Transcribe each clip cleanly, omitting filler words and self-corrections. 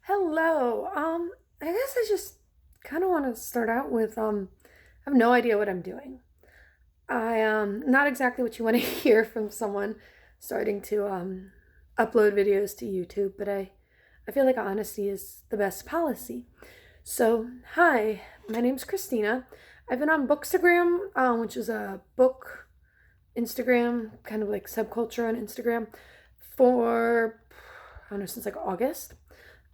Hello. I guess I just kind of want to start out with I have no idea what I'm doing. I not exactly what you want to hear from someone starting to upload videos to YouTube, but I feel like honesty is the best policy. So, hi, my name's Christina. I've been on Bookstagram, which is a book Instagram, kind of like subculture on Instagram, for I don't know, since like August.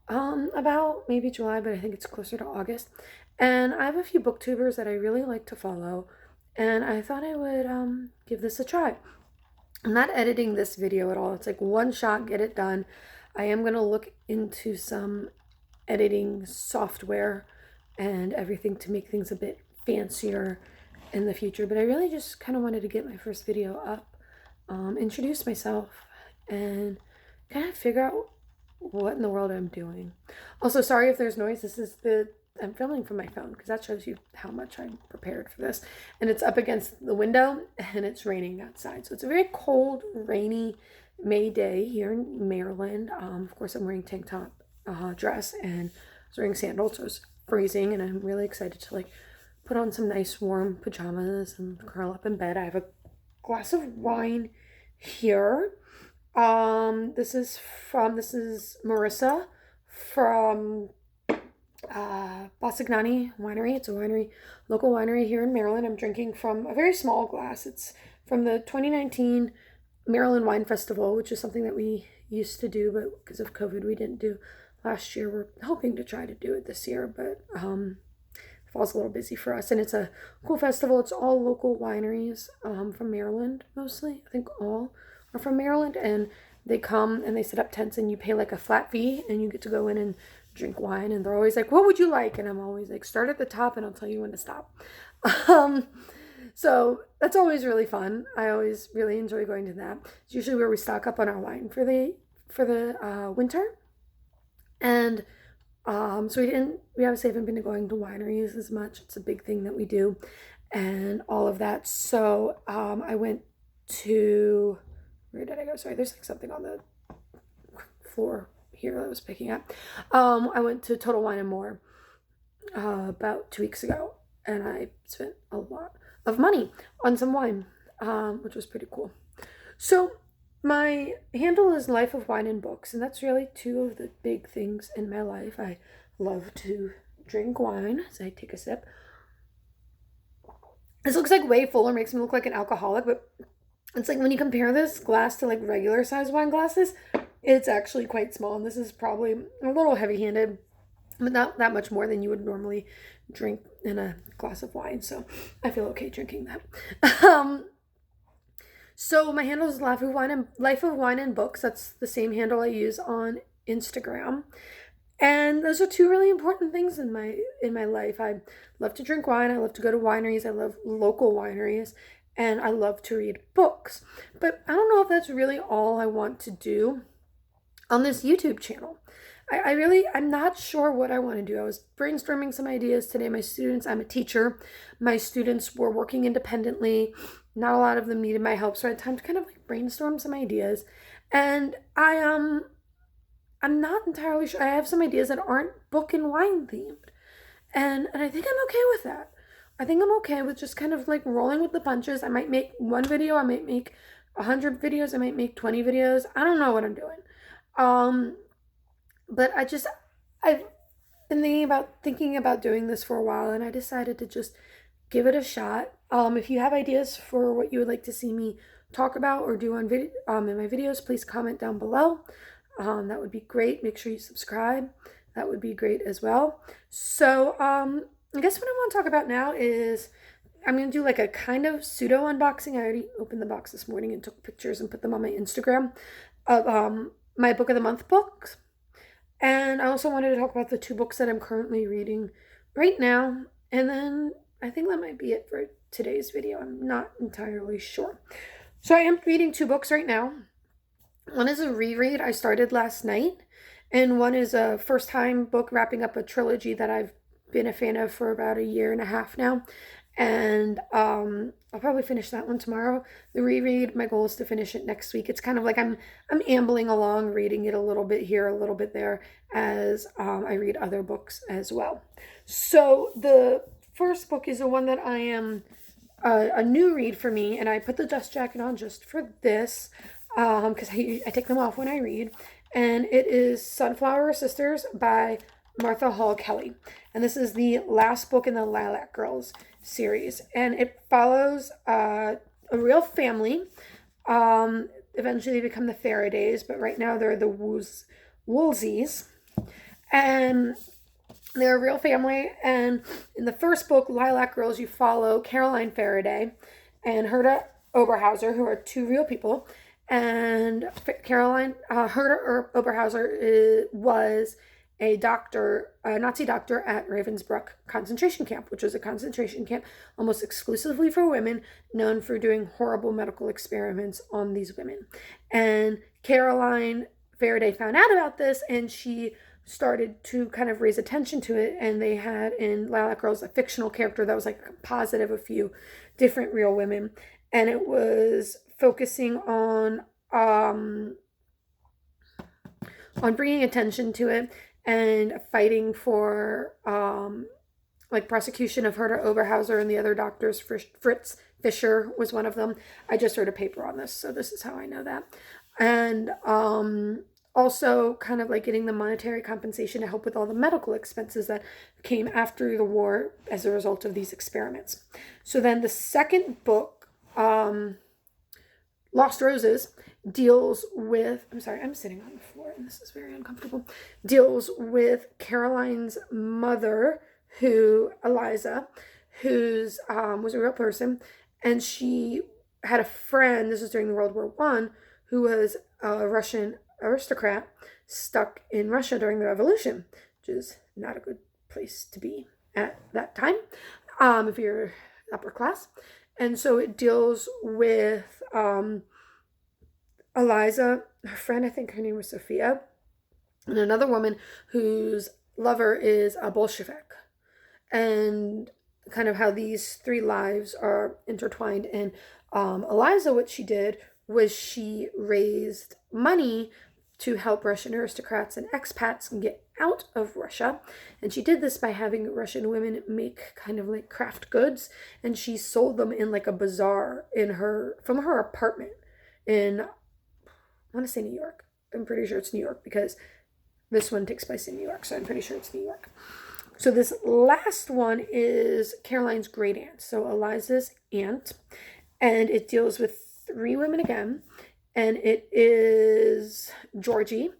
About maybe July, but I think it's closer to August. And I have a few booktubers that I really like to follow, and I thought I would give this a try. I'm not editing this video at all. It's like one shot, get it done. I am going to look into some editing software and everything to make things a bit fancier in the future, but I really just kind of wanted to get my first video up, introduce myself, and kind of figure out what in the world I'm doing. Also, sorry if there's noise. I'm filming from my phone because that shows you how much I'm prepared for this. And it's up against the window and it's raining outside. So it's a very cold, rainy May day here in Maryland. Of course, I'm wearing tank top, dress, and I was wearing sandals, so it's freezing, and I'm really excited to like put on some nice warm pajamas and curl up in bed. I have a glass of wine here. This is Marissa from Bassignani Winery. It's a local winery here in Maryland. I'm drinking from a very small glass. It's from the 2019 Maryland Wine Festival, which is something that we used to do, but because of COVID, we didn't do last year. We're hoping to try to do it this year, but fall's a little busy for us. And it's a cool festival. It's all local wineries from Maryland, mostly. I think all are from Maryland, and they come and they set up tents, and you pay like a flat fee, and you get to go in and drink wine. And they're always like, "What would you like?" And I'm always like, "Start at the top, and I'll tell you when to stop." Um, so that's always really fun. I always really enjoy going to that. It's usually where we stock up on our wine for the winter, and so we obviously haven't been going to wineries as much. It's a big thing that we do, and all of that. So I went to, where did I go? Sorry, there's like something on the floor here that I was picking up. I went to Total Wine and More about 2 weeks ago, and I spent a lot of money on some wine, which was pretty cool. So my handle is Life of Wine and Books, and that's really two of the big things in my life. I love to drink wine, so I take a sip. This looks like way fuller, makes me look like an alcoholic, but it's like when you compare this glass to like regular size wine glasses, it's actually quite small, and this is probably a little heavy-handed, but not that much more than you would normally drink in a glass of wine, so I feel okay drinking that. So my handle is Life of Wine and Books. That's the same handle I use on Instagram. And those are two really important things in my life. I love to drink wine, I love to go to wineries, I love local wineries, and I love to read books. But I don't know if that's really all I want to do on this YouTube channel. I'm not sure what I want to do. I was brainstorming some ideas today. I'm a teacher. My students were working independently. Not a lot of them needed my help, so I had time to kind of like brainstorm some ideas. And I'm not entirely sure. I have some ideas that aren't book and wine themed. And I think I'm okay with that. I think I'm okay with just kind of like rolling with the punches. I might make one video, I might make 100 videos, I might make 20 videos. I don't know what I'm doing. But I've been thinking about doing this for a while, and I decided to just give it a shot. If you have ideas for what you would like to see me talk about or do on in my videos, please comment down below. That would be great. Make sure you subscribe. That would be great as well. So I guess what I want to talk about now is I'm going to do like a kind of pseudo unboxing. I already opened the box this morning and took pictures and put them on my Instagram of my book of the month books. And I also wanted to talk about the two books that I'm currently reading right now. And then I think that might be it for today's video. I'm not entirely sure. So I am reading two books right now. One is a reread I started last night, and one is a first-time book wrapping up a trilogy that I've been a fan of for about a year and a half now. And I'll probably finish that one tomorrow. The reread, my goal is to finish it next week. It's kind of like I'm ambling along, reading it a little bit here, a little bit there, as I read other books as well. So the first book is the one that I am a new read for me, and I put the dust jacket on just for this because I take them off when I read. And it is Sunflower Sisters by Martha Hall Kelly. And this is the last book in the Lilac Girls series. And it follows a real family. Eventually they become the Faradays, but right now they're the Woolseys. And they're a real family. And in the first book, Lilac Girls, you follow Caroline Faraday and Herta Oberhauser, who are two real people. And Caroline, Herta Oberhauser was a doctor, a Nazi doctor at Ravensbrück concentration camp, which was a concentration camp almost exclusively for women, known for doing horrible medical experiments on these women. And Caroline Faraday found out about this, and she started to kind of raise attention to it. And they had in Lilac Girls a fictional character that was like a composite of a few different real women, and it was focusing on bringing attention to it and fighting for like prosecution of Herta Oberhauser and the other doctors. Fritz Fischer was one of them. I just wrote a paper on this, so this is how I know that. And also kind of like getting the monetary compensation to help with all the medical expenses that came after the war as a result of these experiments. So then the second book, Lost Roses, deals with, I'm sorry, I'm sitting on the floor and this is very uncomfortable, deals with Caroline's mother, Eliza, who's was a real person, and she had a friend, this was during the World War I, who was a Russian aristocrat stuck in Russia during the revolution, which is not a good place to be at that time if you're upper class. And so it deals with Eliza, her friend, I think her name was Sophia, and another woman whose lover is a Bolshevik, and kind of how these three lives are intertwined. And Eliza, what she did was she raised money to help Russian aristocrats and expats get out of Russia. And she did this by having Russian women make kind of like craft goods, and she sold them in like a bazaar from her apartment in, I want to say New York. I'm pretty sure it's New York because this one takes place in New York, so I'm pretty sure it's New York. So this last one is Caroline's great aunt, so Eliza's aunt, and it deals with three women again, and it is Georgie,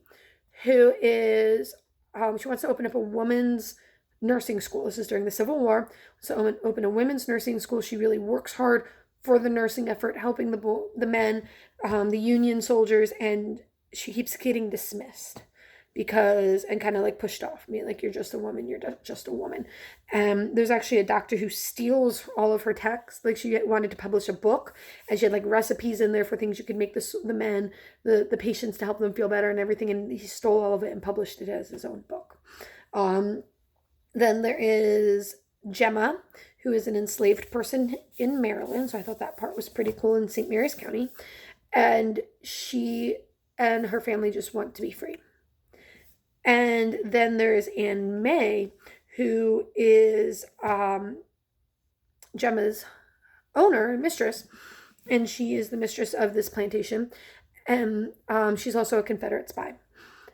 who is, she wants to open up a women's nursing school. This is during the Civil War, so open a women's nursing school. She really works hard for the nursing effort, helping the men, the Union soldiers, and she keeps getting dismissed and kind of like pushed off. I mean, like, you're just a woman, you're just a woman. There's actually a doctor who steals all of her texts. Like, she wanted to publish a book, and she had like recipes in there for things you could make the men, the patients, to help them feel better and everything, and he stole all of it and published it as his own book. Then there is Gemma, who is an enslaved person in Maryland, so I thought that part was pretty cool, in St. Mary's County, and she and her family just want to be free. And then there's Anne May, who is Gemma's owner and mistress, and she is the mistress of this plantation, and she's also a Confederate spy.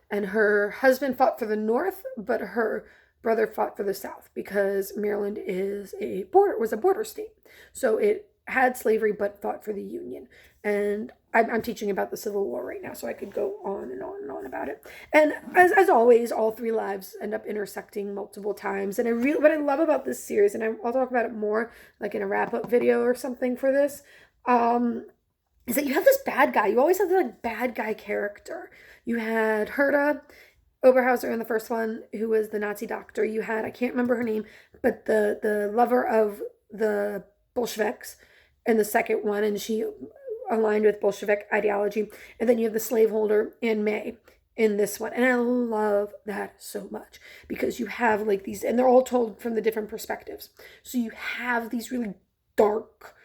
And her husband fought for the North, but her brother fought for the South because Maryland was a border state. So it had slavery but fought for the Union. And I'm teaching about the Civil War right now, so I could go on and on and on about it. And as always, all three lives end up intersecting multiple times. And what I love about this series, and I'll talk about it more like in a wrap-up video or something for this, is that you have this bad guy. You always have the like bad guy character. You had Herta Oberhauser in the first one, who was the Nazi doctor. You had, I can't remember her name, but the lover of the Bolsheviks in the second one, and she aligned with Bolshevik ideology. And then you have the slaveholder, Anne May, in this one. And I love that so much because you have like these, and they're all told from the different perspectives. So you have these really dark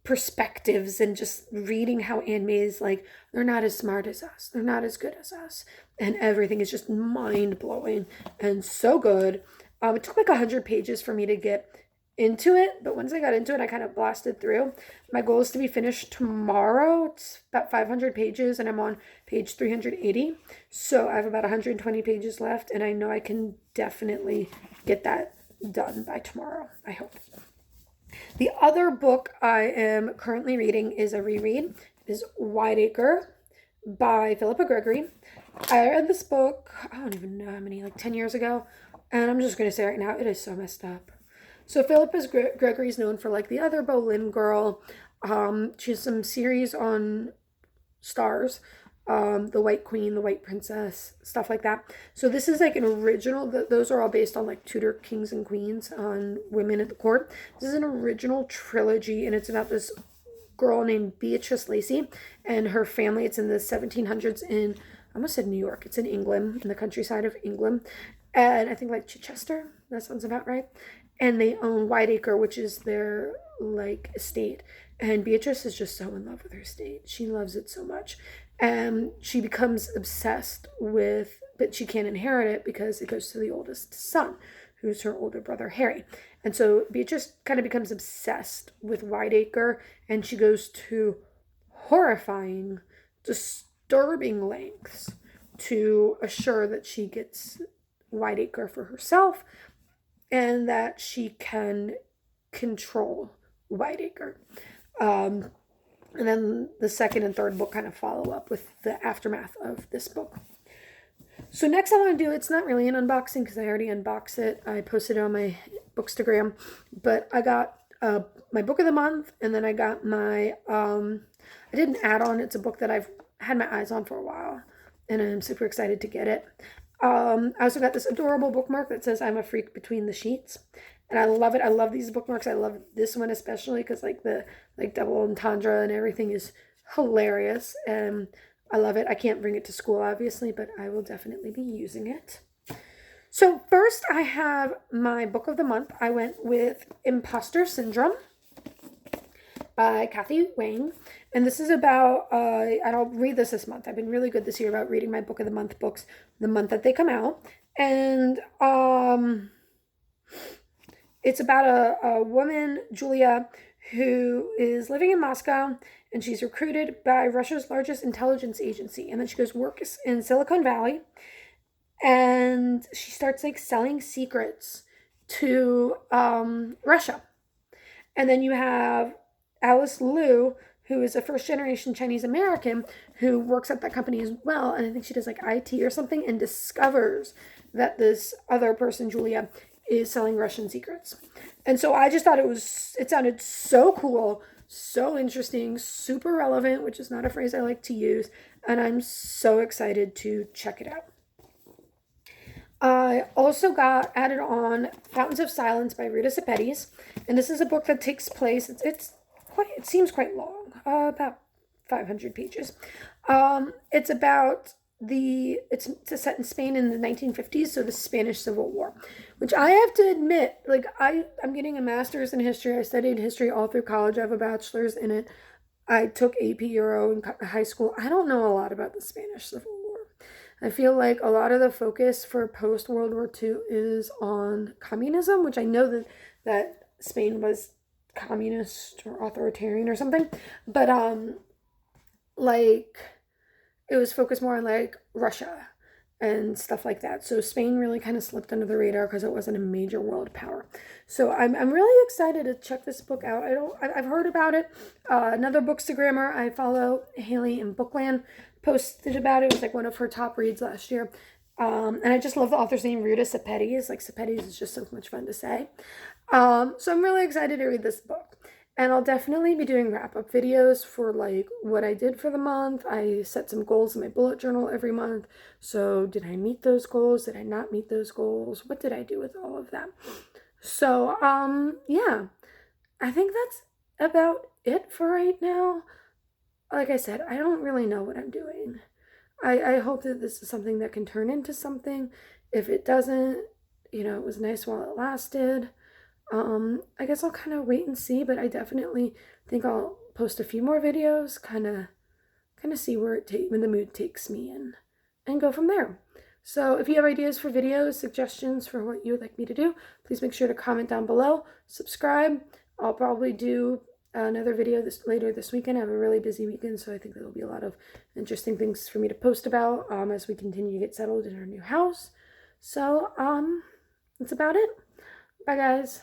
perspectives, and just reading how Anne May is like, they're not as smart as us, they're not as good as us, and everything is just mind-blowing and so good. It took like 100 pages for me to get into it, but once I got into it, I kind of blasted through. My goal is to be finished tomorrow. It's about 500 pages, and I'm on page 380, so I have about 120 pages left, and I know I can definitely get that done by tomorrow, I hope. The other book I am currently reading is a reread. It is Acre by Philippa Gregory. I read this book, I don't even know how many, like 10 years ago, and I'm just going to say right now, it is so messed up. So Philippa Gregory is known for like The Other Boleyn Girl. She has some series on Stars, The White Queen, The White Princess, stuff like that. So this is like an original, those are all based on like Tudor kings and queens, on women at the court. This is an original trilogy, and it's about this girl named Beatrice Lacey and her family. It's in the 1700s in, I almost said New York, it's in England, in the countryside of England, and I think like Chichester, that sounds about right. And they own Acre, which is their like estate. And Beatrice is just so in love with her estate. She loves it so much. And she becomes obsessed with, but she can't inherit it because it goes to the oldest son, who's her older brother, Harry. And so Beatrice kind of becomes obsessed with Acre, and she goes to horrifying, disturbing lengths to assure that she gets Acre for herself, and that she can control Acre. And then the second and third book kind of follow up with the aftermath of this book. So next I want to do, it's not really an unboxing because I already unboxed it. I posted it on my Bookstagram, but I got my book of the month, and then I got my, I did an add-on. It's a book that I've had my eyes on for a while, and I'm super excited to get it. I also got this adorable bookmark that says I'm a freak between the sheets, and I love it. I love these bookmarks. I love this one especially because like the like double entendre and everything is hilarious, and I love it. I can't bring it to school obviously, but I will definitely be using it. So first I have my book of the month. I went with Imposter Syndrome by Kathy Wang. And this is about, and I'll read this month. I've been really good this year about reading my book of the month books the month that they come out. And it's about a woman, Julia, who is living in Moscow, and she's recruited by Russia's largest intelligence agency. And then she goes work in Silicon Valley, and she starts like selling secrets to Russia. And then you have Alice Liu, who is a first-generation Chinese American who works at that company as well, and I think she does like IT or something, and discovers that this other person, Julia, is selling Russian secrets. And so I just thought it sounded so cool, so interesting, super relevant, which is not a phrase I like to use, and I'm so excited to check it out. I also got added on Fountains of Silence by Rita Sepetys, and this is a book that takes place, it seems quite long, about 500 pages. It's about it's set in Spain in the 1950s, so the Spanish Civil War, which I have to admit, like I'm getting a master's in history. I studied history all through college. I have a bachelor's in it. I took AP Euro in high school. I don't know a lot about the Spanish Civil War. I feel like a lot of the focus for post-World War II is on communism, which I know that Spain was communist or authoritarian or something, but like it was focused more on like Russia and stuff like that. So Spain really kind of slipped under the radar because it wasn't a major world power. So I'm really excited to check this book out. I've heard about it. Another Bookstagrammer I follow, Haley in Bookland, posted about it. It was like one of her top reads last year. And I just love the author's name, Rita Sepetys. Like Sepetys is just so much fun to say. So I'm really excited to read this book. And I'll definitely be doing wrap-up videos for like what I did for the month. I set some goals in my bullet journal every month. So did I meet those goals? Did I not meet those goals? What did I do with all of that? So, yeah, I think that's about it for right now. Like I said, I don't really know what I'm doing. I hope that this is something that can turn into something. If it doesn't, it was nice while it lasted. I guess I'll kind of wait and see, but I definitely think I'll post a few more videos, kind of see where when the mood takes me, and go from there. So if you have ideas for videos, suggestions for what you would like me to do, please make sure to comment down below. Subscribe. I'll probably do another video later this weekend. I have a really busy weekend, so I think there'll be a lot of interesting things for me to post about as we continue to get settled in our new house. So that's about it. Bye, guys.